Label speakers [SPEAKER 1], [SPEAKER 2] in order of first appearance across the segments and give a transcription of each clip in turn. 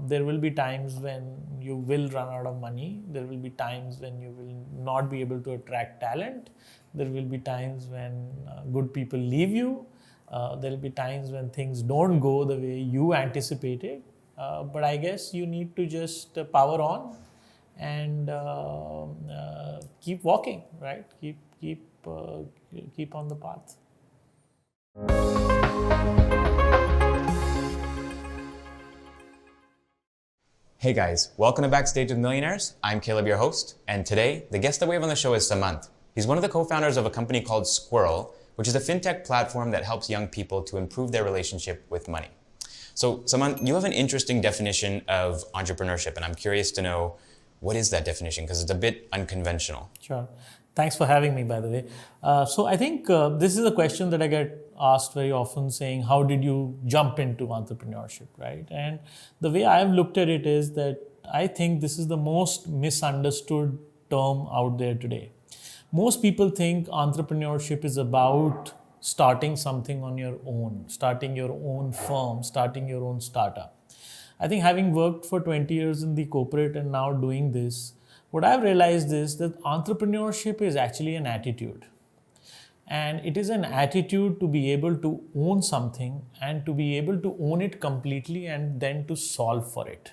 [SPEAKER 1] There will be times when you will run out of money. There will be times when you will not be able to attract talent. There will be times when good people leave you. There will be times when things don't go the way you anticipated. But I guess you need to just power on and keep walking, right? Keep on the path.
[SPEAKER 2] Hey guys, welcome to Backstage with Millionaires. I'm Caleb, your host, and today the guest that we have on the show is Samant. He's one of the co-founders of a company called Sqrrl, which is a fintech platform that helps young people to improve their relationship with money. So Samant, you have an interesting definition of entrepreneurship, and I'm curious to know, what is that definition? Because it's a bit unconventional.
[SPEAKER 1] Sure. Thanks for having me, by the way. So I think this is a question that I get asked very often, saying, how did you jump into entrepreneurship, right? And the way I've looked at it is that I think this is the most misunderstood term out there today. Most people think entrepreneurship is about starting something on your own, starting your own firm, starting your own startup. I think having worked for 20 years in the corporate and now doing this, what I've realized is that entrepreneurship is actually an attitude. And it is an attitude to be able to own something and to be able to own it completely and then to solve for it,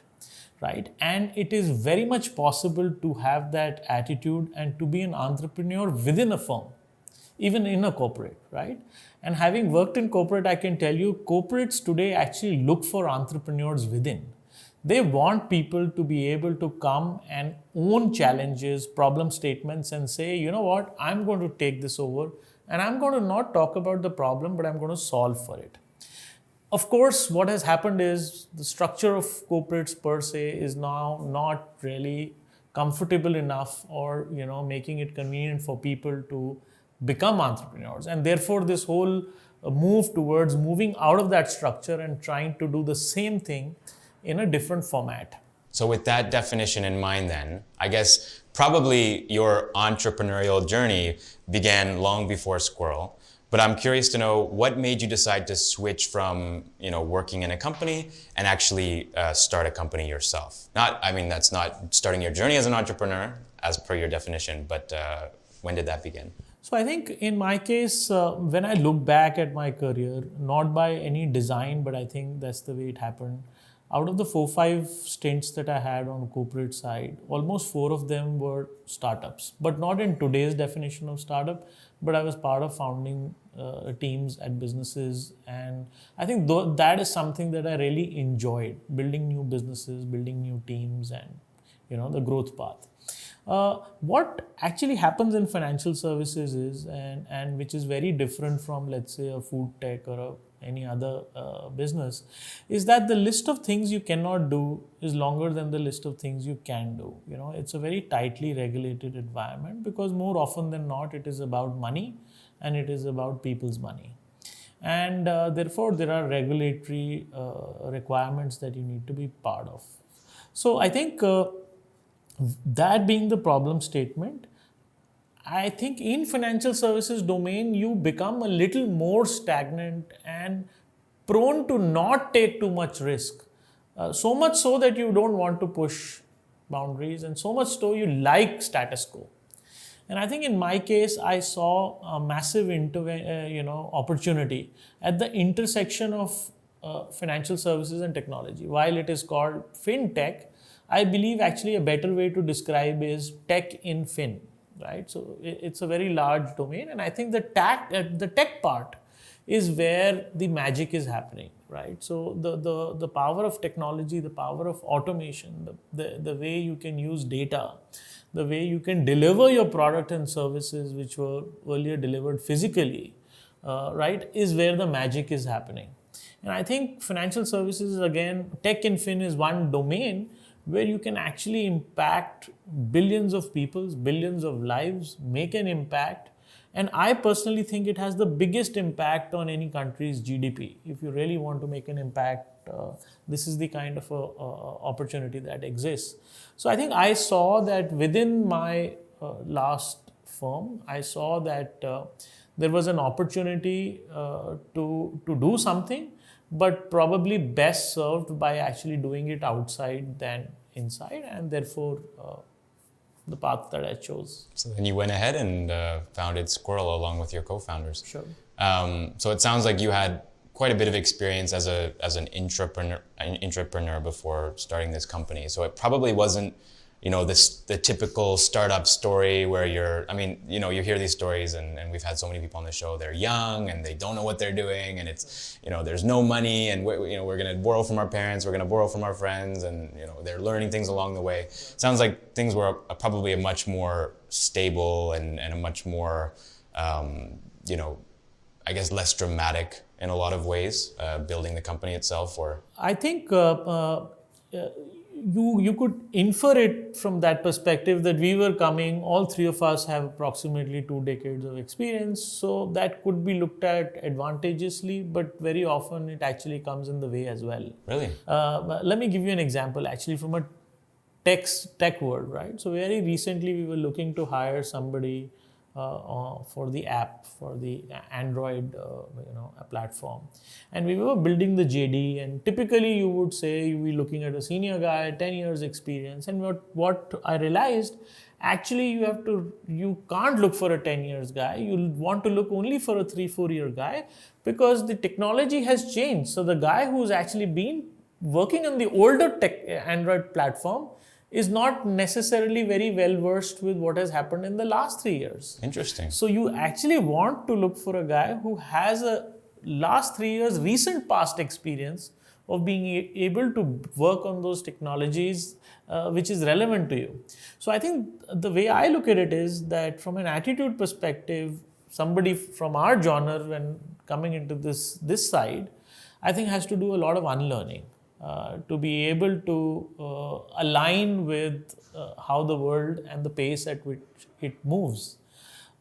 [SPEAKER 1] right? And it is very much possible to have that attitude and to be an entrepreneur within a firm, even in a corporate, right? And having worked in corporate, I can tell you, corporates today actually look for entrepreneurs within. They want people to be able to come and own challenges, problem statements, and say, you know what, I'm going to take this over and I'm going to not talk about the problem, but I'm going to solve for it. Of course, what has happened is the structure of corporates per se is now not really comfortable enough or, making it convenient for people to become entrepreneurs. And therefore, this whole move towards moving out of that structure and trying to do the same thing in a different format.
[SPEAKER 2] So with that definition in mind then, I guess probably your entrepreneurial journey began long before Sqrrl, but I'm curious to know what made you decide to switch from, working in a company and actually start a company yourself. That's not starting your journey as an entrepreneur as per your definition, but when did that begin?
[SPEAKER 1] So I think in my case, when I look back at my career, not by any design, but I think that's the way it happened. Out of the 4-5 stints that I had on the corporate side, almost 4 of them were startups, but not in today's definition of startup, but I was part of founding teams at businesses. And I think that is something that I really enjoyed, building new businesses, building new teams and, the growth path. What actually happens in financial services is, and which is very different from, let's say, a food tech or any other business, is that the list of things you cannot do is longer than the list of things you can do. It's a very tightly regulated environment because more often than not, it is about money and it is about people's money. And therefore, there are regulatory requirements that you need to be part of. So I think that being the problem statement, I think in financial services domain, you become a little more stagnant and prone to not take too much risk. So much so that you don't want to push boundaries and so much so you like status quo. And I think in my case, I saw a massive opportunity at the intersection of financial services and technology. While it is called fintech, I believe actually a better way to describe is tech in fin, right? So it's a very large domain, and I think the tech part is where the magic is happening, right? So the power of technology, the power of automation, the way you can use data, the way you can deliver your product and services which were earlier delivered physically, right, is where the magic is happening. And I think financial services, again, tech and fin is one domain where you can actually impact billions of people, billions of lives, make an impact. And I personally think it has the biggest impact on any country's GDP. If you really want to make an impact, this is the kind of opportunity that exists. So I think I saw that within my last firm, I saw that there was an opportunity to do something but probably best served by actually doing it outside than inside, and therefore the path that I chose.
[SPEAKER 2] So then you went ahead and founded Sqrrl along with your co-founders.
[SPEAKER 1] Sure.
[SPEAKER 2] So it sounds like you had quite a bit of experience as an intrapreneur before starting this company. So it probably wasn't, the typical startup story where you hear these stories, and we've had so many people on the show. They're young and they don't know what they're doing, and it's, there's no money, and we're going to borrow from our parents, we're going to borrow from our friends, and they're learning things along the way. Sounds like things were probably a much more stable and a much more, I guess less dramatic in a lot of ways, building the company itself. Or
[SPEAKER 1] I think you could infer it from that perspective that we were coming, all three of us have approximately 2 decades of experience, so that could be looked at advantageously, but very often it actually comes in the way as well.
[SPEAKER 2] Really?
[SPEAKER 1] Let me give you an example actually from a tech world, right? So very recently we were looking to hire somebody for the app, for the Android a platform, and we were building the JD, and typically you would say you were looking at a senior guy, 10 years experience, and what I realized, actually you can't look for a 10 years guy, you want to look only for a 3-4 year guy, because the technology has changed. So the guy who's actually been working on the older tech Android platform is not necessarily very well versed with what has happened in the last 3 years.
[SPEAKER 2] Interesting.
[SPEAKER 1] So you actually want to look for a guy who has a last 3 years recent past experience of being able to work on those technologies which is relevant to you. So I think the way I look at it is that from an attitude perspective, somebody from our genre when coming into this side, I think has to do a lot of unlearning. To be able to align with how the world and the pace at which it moves.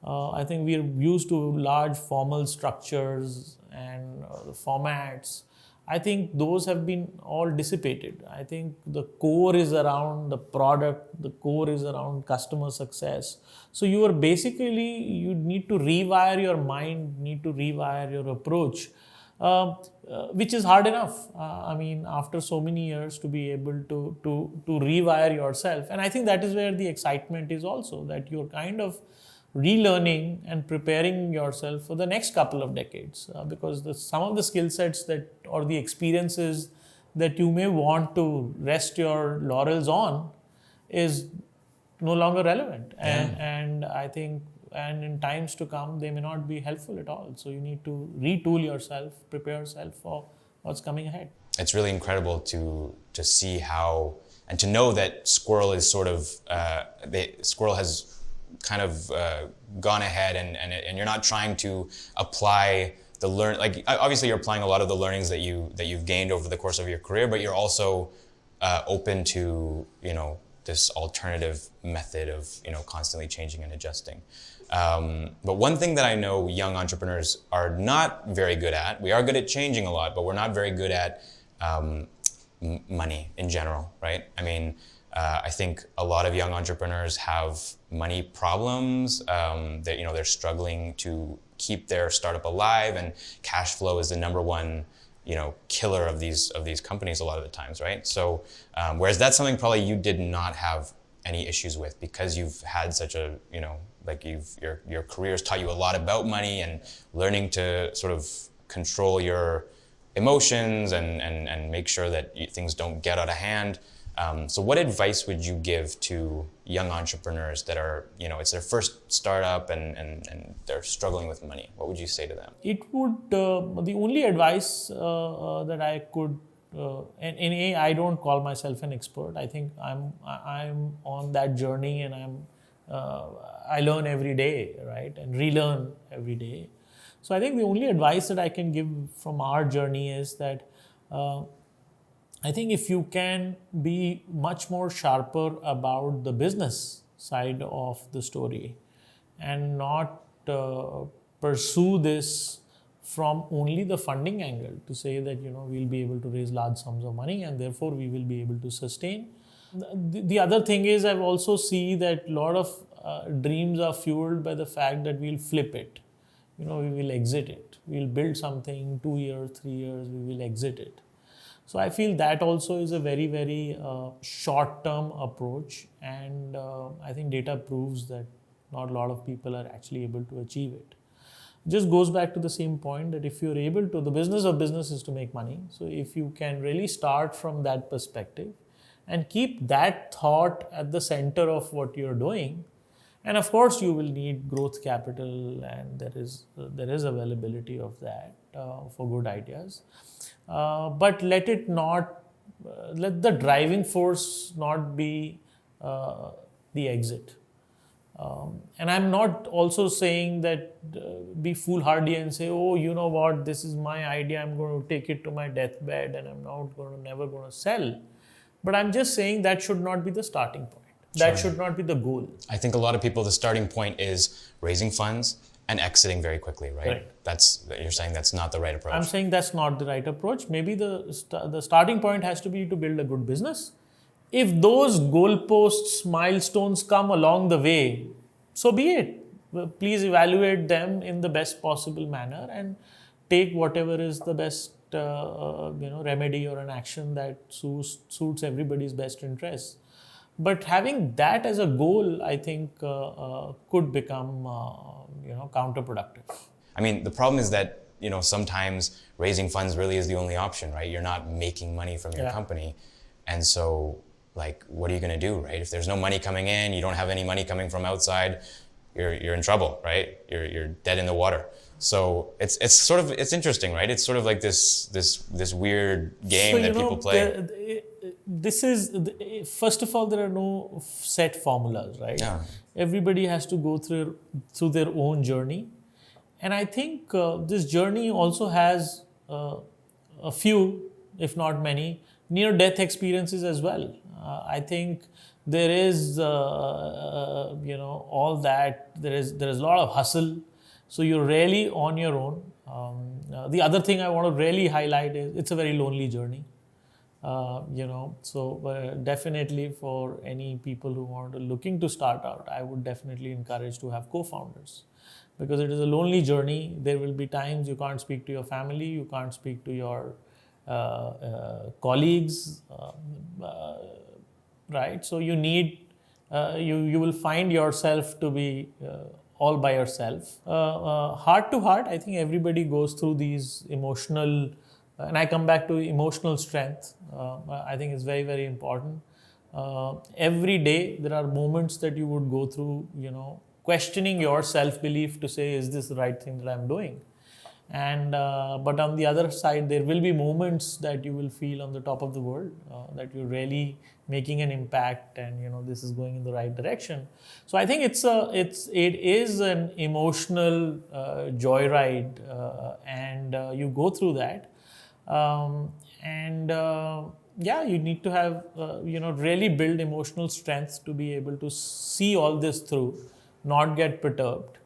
[SPEAKER 1] I think we are used to large formal structures and formats. I think those have been all dissipated. I think the core is around the product, the core is around customer success. So you need to rewire your mind, need to rewire your approach. Which is hard enough. After so many years to be able to rewire yourself. And I think that is where the excitement is also, that you're kind of relearning and preparing yourself for the next couple of decades. Because some of the skill sets or the experiences that you may want to rest your laurels on is no longer relevant. And I think in times to come, they may not be helpful at all. So you need to retool yourself, prepare yourself for what's coming ahead.
[SPEAKER 2] It's really incredible to see how, and to know that Sqrrl is sort of, Sqrrl has kind of gone ahead and you're not trying to apply obviously you're applying a lot of the learnings that you've gained over the course of your career, but you're also open to, this alternative method of, constantly changing and adjusting. But one thing that I know young entrepreneurs are not very good at, we are good at changing a lot, but we're not very good at money in general, right? I think a lot of young entrepreneurs have money problems. They're struggling to keep their startup alive, and cash flow is the number one killer of these companies a lot of the times, right? So whereas that's something probably you did not have any issues with, because you've had such a your career's taught you a lot about money and learning to sort of control your emotions and make sure that things don't get out of hand. So what advice would you give to young entrepreneurs that are, it's their first startup and they're struggling with money? What would you say to them?
[SPEAKER 1] It would, the only advice that I could, I don't call myself an expert. I think I'm on that journey, and I learn every day, right? And relearn every day. So I think the only advice that I can give from our journey is that I think if you can be much more sharper about the business side of the story and not pursue this from only the funding angle, to say that we'll be able to raise large sums of money and therefore we will be able to sustain. The other thing is, I've also see that a lot of dreams are fueled by the fact that we'll flip it. we will exit it. We'll build something 2 years, 3 years, we will exit it. So I feel that also is a very, very short-term approach, and I think data proves that not a lot of people are actually able to achieve it. Just goes back to the same point that if you're able to, the business of business is to make money. So if you can really start from that perspective and keep that thought at the center of what you're doing, and of course you will need growth capital, and there is availability of that for good ideas. But let it not, let the driving force not be the exit. And I'm not also saying that be foolhardy and say, oh, you know what, this is my idea, I'm going to take it to my deathbed and I'm not going to, never going to sell. But I'm just saying that should not be the starting point. That should not be the goal.
[SPEAKER 2] I think a lot of people, the starting point is raising funds and exiting very quickly, right?
[SPEAKER 1] Correct.
[SPEAKER 2] You're saying that's not the right approach.
[SPEAKER 1] I'm saying that's not the right approach. Maybe the starting point has to be to build a good business. If those goalposts, milestones come along the way, so be it. Please evaluate them in the best possible manner and take whatever is the best remedy or an action that suits everybody's best interests. But having that as a goal, I think, could become counterproductive.
[SPEAKER 2] I mean, the problem is that sometimes raising funds really is the only option, right? You're not making money from your company, and so what are you going to do, right? If there's no money coming in, you don't have any money coming from outside, you're in trouble, right? You're dead in the water. So it's interesting, right? It's sort of like this weird game that people play.
[SPEAKER 1] This is, first of all, there are no set formulas, right?
[SPEAKER 2] Yeah.
[SPEAKER 1] Everybody has to go through their own journey. And I think this journey also has a few, if not many, near-death experiences as well. I think there is, all that. There is a lot of hustle. So you're really on your own. The other thing I want to really highlight is it's a very lonely journey. Definitely for any people who are looking to start out, I would definitely encourage to have co-founders, because it is a lonely journey. There will be times you can't speak to your family, you can't speak to your colleagues, right? So you need, you will find yourself to be all by yourself. Heart to heart, I think everybody goes through these emotional, and I come back to emotional strength. I think it's very, very important. Every day there are moments that you would go through, questioning your self-belief to say, is this the right thing that I'm doing? And but on the other side, there will be moments that you will feel on the top of the world, that you're really making an impact, and this is going in the right direction. So I think it is an emotional joyride, and you go through that, you need to have really build emotional strength to be able to see all this through, not get perturbed.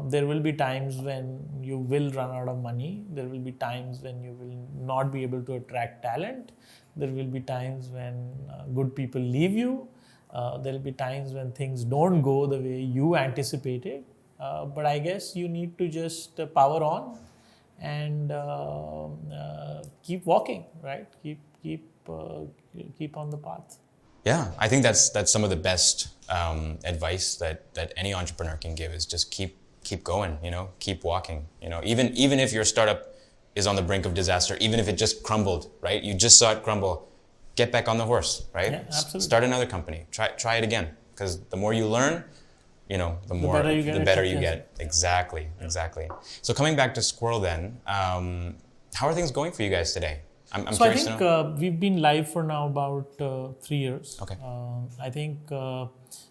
[SPEAKER 1] There will be times when you will run out of money. There will be times when you will not be able to attract talent. There will be times when good people leave you. There will be times when things don't go the way you anticipated. But I guess you need to just power on and keep walking, right? Keep on the path.
[SPEAKER 2] Yeah, I think that's some of the best advice that any entrepreneur can give, is just keep going, keep walking. Even if your startup is on the brink of disaster, even if it just crumbled, right? You just saw it crumble, get back on the horse, right?
[SPEAKER 1] Yeah, absolutely.
[SPEAKER 2] Start another company, try it again, because the more you learn, the better you get. Exactly. So coming back to Sqrrl then, how are things going for you guys today? I'm
[SPEAKER 1] so I
[SPEAKER 2] curious
[SPEAKER 1] think
[SPEAKER 2] to know.
[SPEAKER 1] We've been live for now about 3 years.
[SPEAKER 2] Okay.
[SPEAKER 1] I think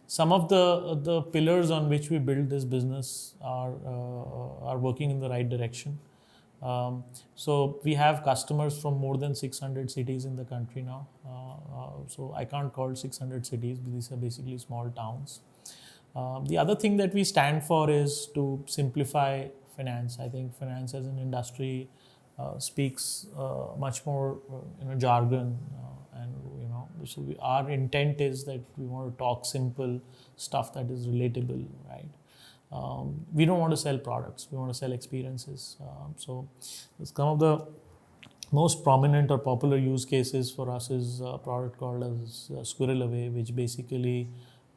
[SPEAKER 1] some of the pillars on which we build this business are working in the right direction. So we have customers from more than 600 cities in the country now. So I can't call 600 cities, but these are basically small towns. The other thing that we stand for is to simplify finance. I think finance as an industry speaks much more jargon, and so our intent is that we want to talk simple stuff that is relatable, right? We don't want to sell products, we want to sell experiences. So some of the most prominent or popular use cases for us is a product called as Sqrrl Away, which basically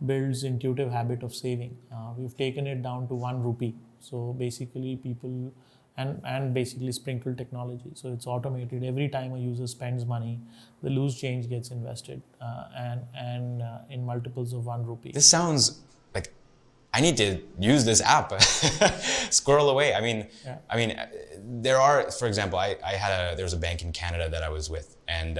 [SPEAKER 1] builds intuitive habit of saving. We've taken it down to 1 rupee. So basically people and basically sprinkle technology. So it's automated. Every time a user spends money, the loose change gets invested and in multiples of 1 rupee.
[SPEAKER 2] This sounds like I need to use this app. Sqrrl Away. I mean, there are, for example, there was a bank in Canada that I was with, and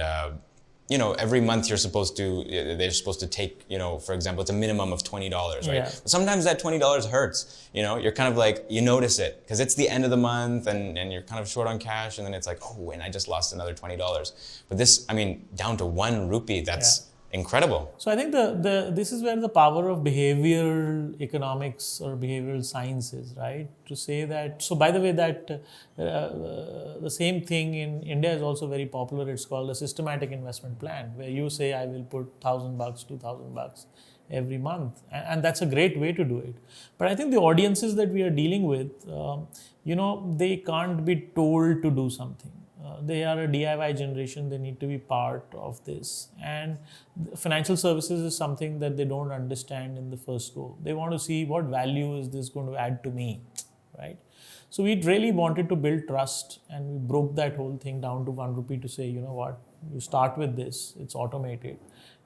[SPEAKER 2] every month they're supposed to take, for example, it's a minimum of $20, right?
[SPEAKER 1] Yeah.
[SPEAKER 2] But sometimes that $20 hurts. You're kind of like, you notice it because it's the end of the month and you're kind of short on cash, and then it's like, oh, and I just lost another $20. But this, down to 1 rupee, that's incredible.
[SPEAKER 1] So I think this is where the power of behavioral economics or behavioral science is, right? To say that, so by the way, that the same thing in India is also very popular. It's called a systematic investment plan, where you say, I will put $1,000, $2,000 every month. And that's a great way to do it. But I think the audiences that we are dealing with, they can't be told to do something. They are a DIY generation. They need to be part of this. And financial services is something that they don't understand in the first go. They want to see what value is this going to add to me, right? So we really wanted to build trust, and we broke that whole thing down to 1 rupee to say, you know what, you start with this, it's automated.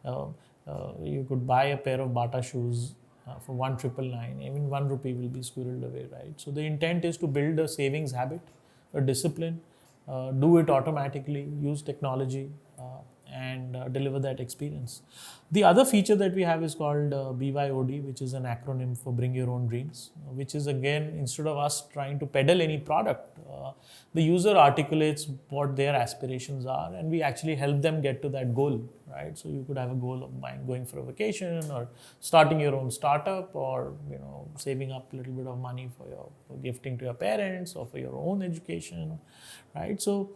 [SPEAKER 1] You could buy a pair of Bata shoes for 1,999. Even 1 rupee will be squirreled away, right? So the intent is to build a savings habit, a discipline, do it automatically, use technology, and deliver that experience. The other feature that we have is called BYOD, which is an acronym for Bring Your Own Dreams, which is, again, instead of us trying to peddle any product, the user articulates what their aspirations are, and we actually help them get to that goal, right? So you could have a goal of going for a vacation, or starting your own startup, or saving up a little bit of money for gifting to your parents or for your own education, right? So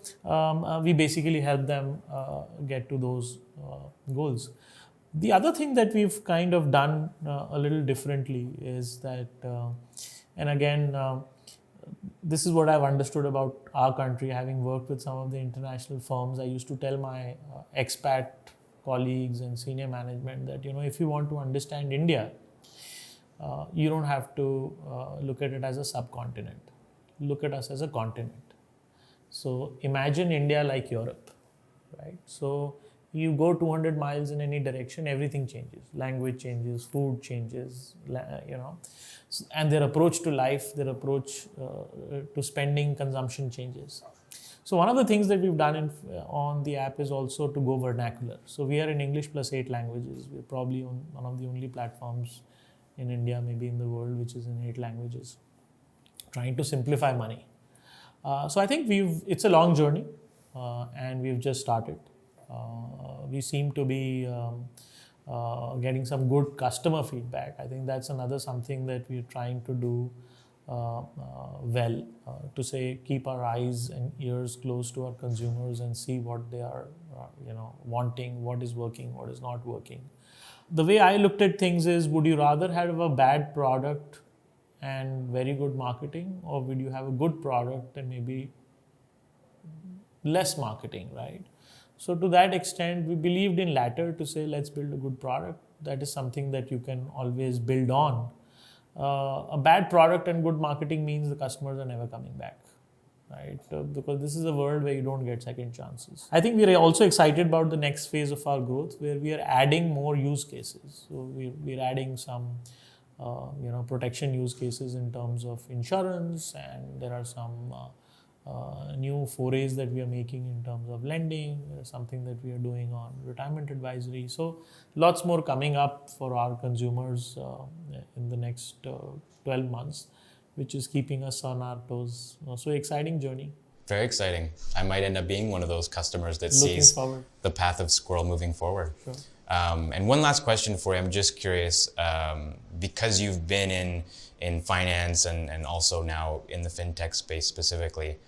[SPEAKER 1] we basically help them get to those goals. The other thing that we've kind of done a little differently is that, and again, this is what I've understood about our country, having worked with some of the international firms. I used to tell my expat colleagues and senior management that, if you want to understand India, you don't have to look at it as a subcontinent. Look at us as a continent. So imagine India like Europe, right? So you go 200 miles in any direction, everything changes. Language changes, food changes, and their approach to life, their approach to spending, consumption changes. So one of the things that we've done on the app is also to go vernacular. So we are in English plus 8 languages. We're probably on one of the only platforms in India, maybe in the world, which is in 8 languages, trying to simplify money. So I think it's a long journey, and we've just started. We seem to be getting some good customer feedback. I think that's another something that we're trying to do to say, keep our eyes and ears close to our consumers and see what they are wanting, what is working, what is not working. The way I looked at things is, would you rather have a bad product and very good marketing, or would you have a good product and maybe less marketing, right? So to that extent, we believed in latter, to say, let's build a good product. That is something that you can always build on. A bad product and good marketing means the customers are never coming back, right? Because this is a world where you don't get second chances. I think we are also excited about the next phase of our growth, where we are adding more use cases. So we're adding some protection use cases in terms of insurance, and there are some new forays that we are making in terms of lending. There's something that we are doing on retirement advisory. So lots more coming up for our consumers in the next 12 months, which is keeping us on our toes. So exciting journey.
[SPEAKER 2] Very exciting. I might end up being one of those customers that
[SPEAKER 1] Looking
[SPEAKER 2] sees
[SPEAKER 1] forward.
[SPEAKER 2] the path of Sqrrl moving forward.
[SPEAKER 1] Sure.
[SPEAKER 2] And one last question for you. I'm just curious, because you've been in finance and also now in the fintech space specifically,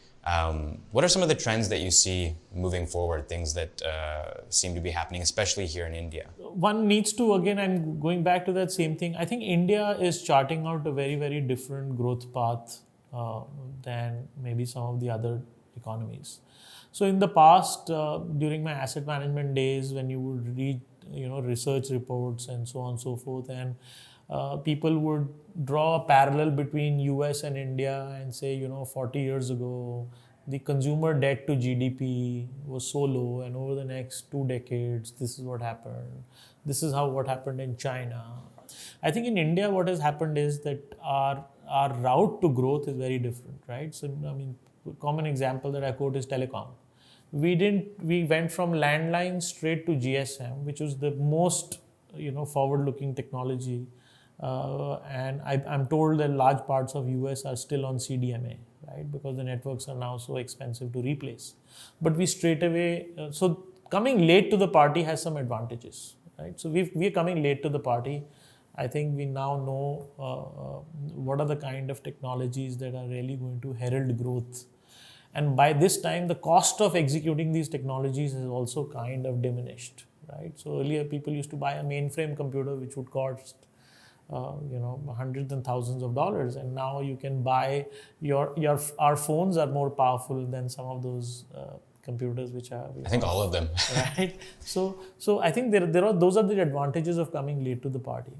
[SPEAKER 2] What are some of the trends that you see moving forward, things that seem to be happening, especially here in India?
[SPEAKER 1] One needs to, again, I'm going back to that same thing. I think India is charting out a very, very different growth path than maybe some of the other economies. So in the past, during my asset management days, when you would read, research reports and so on and so forth, and people would draw a parallel between US and India and say, 40 years ago, the consumer debt to GDP was so low, and over the next 2 decades, this is what happened. This is what happened in China. I think in India, what has happened is that our route to growth is very different, right? So, common example that I quote is telecom. We went from landline straight to GSM, which was the most, forward-looking technology. And I'm told that large parts of US are still on CDMA, right? Because the networks are now so expensive to replace. But we straight away, so coming late to the party has some advantages, right? So we're coming late to the party. I think we now know what are the kind of technologies that are really going to herald growth. And by this time, the cost of executing these technologies has also kind of diminished, right? So earlier people used to buy a mainframe computer which would cost hundreds and thousands of dollars, and now you can buy our phones are more powerful than some of those computers which are.
[SPEAKER 2] I think all of them.
[SPEAKER 1] Right. So I think those are the advantages of coming late to the party.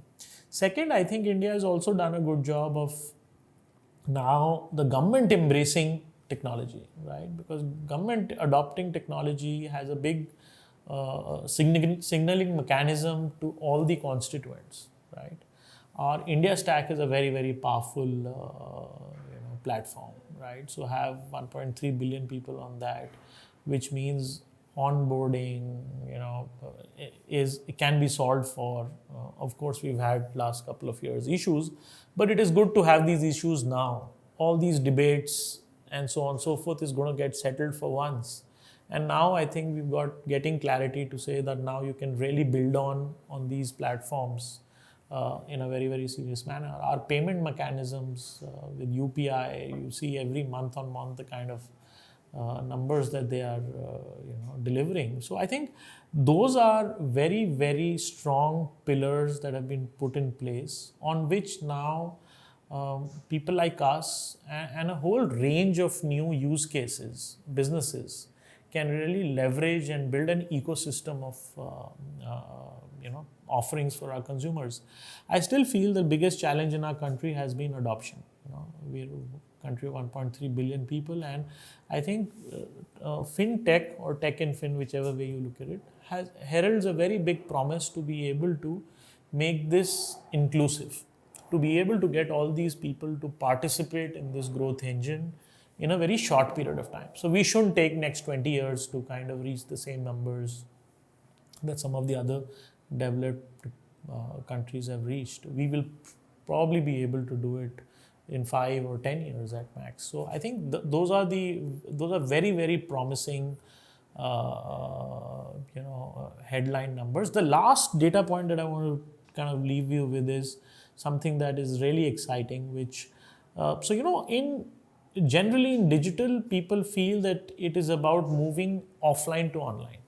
[SPEAKER 1] Second, I think India has also done a good job of now the government embracing technology, right? Because government adopting technology has a big signaling mechanism to all the constituents, right? Our India Stack is a very, very powerful platform, right? So have 1.3 billion people on that, which means onboarding, it can be solved for. Of course, we've had last couple of years issues, but it is good to have these issues now. All these debates and so on and so forth is going to get settled for once. And now I think we've got getting clarity to say that now you can really build on these platforms in a very, very serious manner. Our payment mechanisms with UPI, you see every month on month the kind of numbers that they are delivering. So I think those are very, very strong pillars that have been put in place on which now people like us and a whole range of new use cases, businesses, can really leverage and build an ecosystem of offerings for our consumers. I still feel the biggest challenge in our country has been adoption. We're a country of 1.3 billion people, and I think fintech or tech and fin, whichever way you look at it, heralds a very big promise to be able to make this inclusive, to be able to get all these people to participate in this growth engine in a very short period of time. So we shouldn't take next 20 years to kind of reach the same numbers that some of the other developed countries have reached. We will probably be able to do it in 5 or 10 years at max. So I think those are very, very promising headline numbers. The last data point that I want to kind of leave you with is something that is really exciting, which generally in digital, people feel that it is about moving offline to online,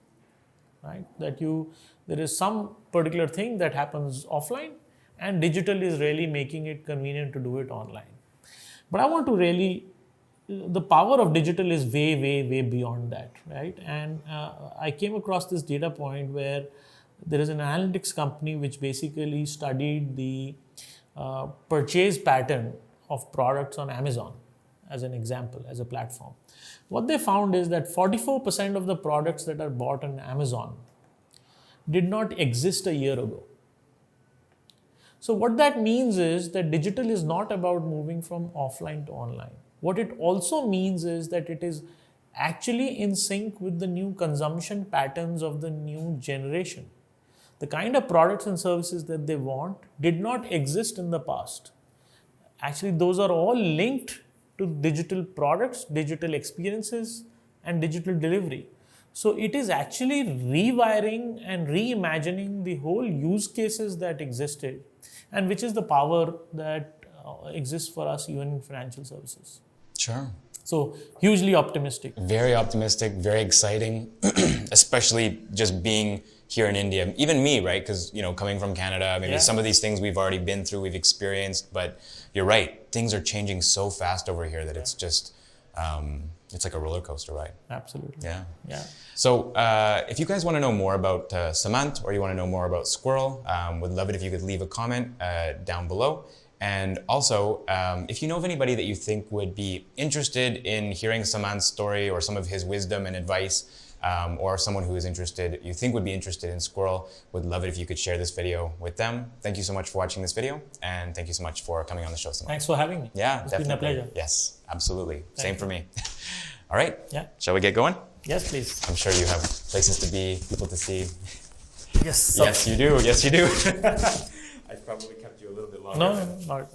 [SPEAKER 1] right? There is some particular thing that happens offline, and digital is really making it convenient to do it online. But I want to really, the power of digital is way, way, way beyond that, right? And I came across this data point where there is an analytics company which basically studied the purchase pattern of products on Amazon, as an example, as a platform. What they found is that 44% of the products that are bought on Amazon did not exist a year ago. So what that means is that digital is not about moving from offline to online. What it also means is that it is actually in sync with the new consumption patterns of the new generation. The kind of products and services that they want did not exist in the past. Actually, those are all linked to digital products, digital experiences, and digital delivery. So it is actually rewiring and reimagining the whole use cases that existed, and which is the power that exists for us even in financial services.
[SPEAKER 2] Sure.
[SPEAKER 1] So hugely optimistic.
[SPEAKER 2] Very optimistic, very exciting, especially just being here in India. Even me, right? Because, coming from Canada, maybe some of these things we've already been through, we've experienced, but you're right. Things are changing so fast over here that it's just, it's like a roller coaster ride.
[SPEAKER 1] Absolutely.
[SPEAKER 2] Yeah. So if you guys want to know more about Samant, or you want to know more about Sqrrl, would love it if you could leave a comment down below. And also, if you know of anybody that you think would be interested in hearing Samant's story or some of his wisdom and advice, or someone who is interested, you think would be interested in Sqrrl, would love it if you could share this video with them. Thank you so much for watching this video, and thank you so much for coming on the show, Samant.
[SPEAKER 1] Thanks for having me.
[SPEAKER 2] Yeah,
[SPEAKER 1] It's
[SPEAKER 2] definitely.
[SPEAKER 1] been a pleasure.
[SPEAKER 2] Yes, absolutely. Same for me. All right.
[SPEAKER 1] Yeah.
[SPEAKER 2] Shall we get going?
[SPEAKER 1] Yes, please.
[SPEAKER 2] I'm sure you have places to be, people to see.
[SPEAKER 1] Yes.
[SPEAKER 2] Yes, you do. Yes, you do. I probably kept you a little bit longer.
[SPEAKER 1] No, not.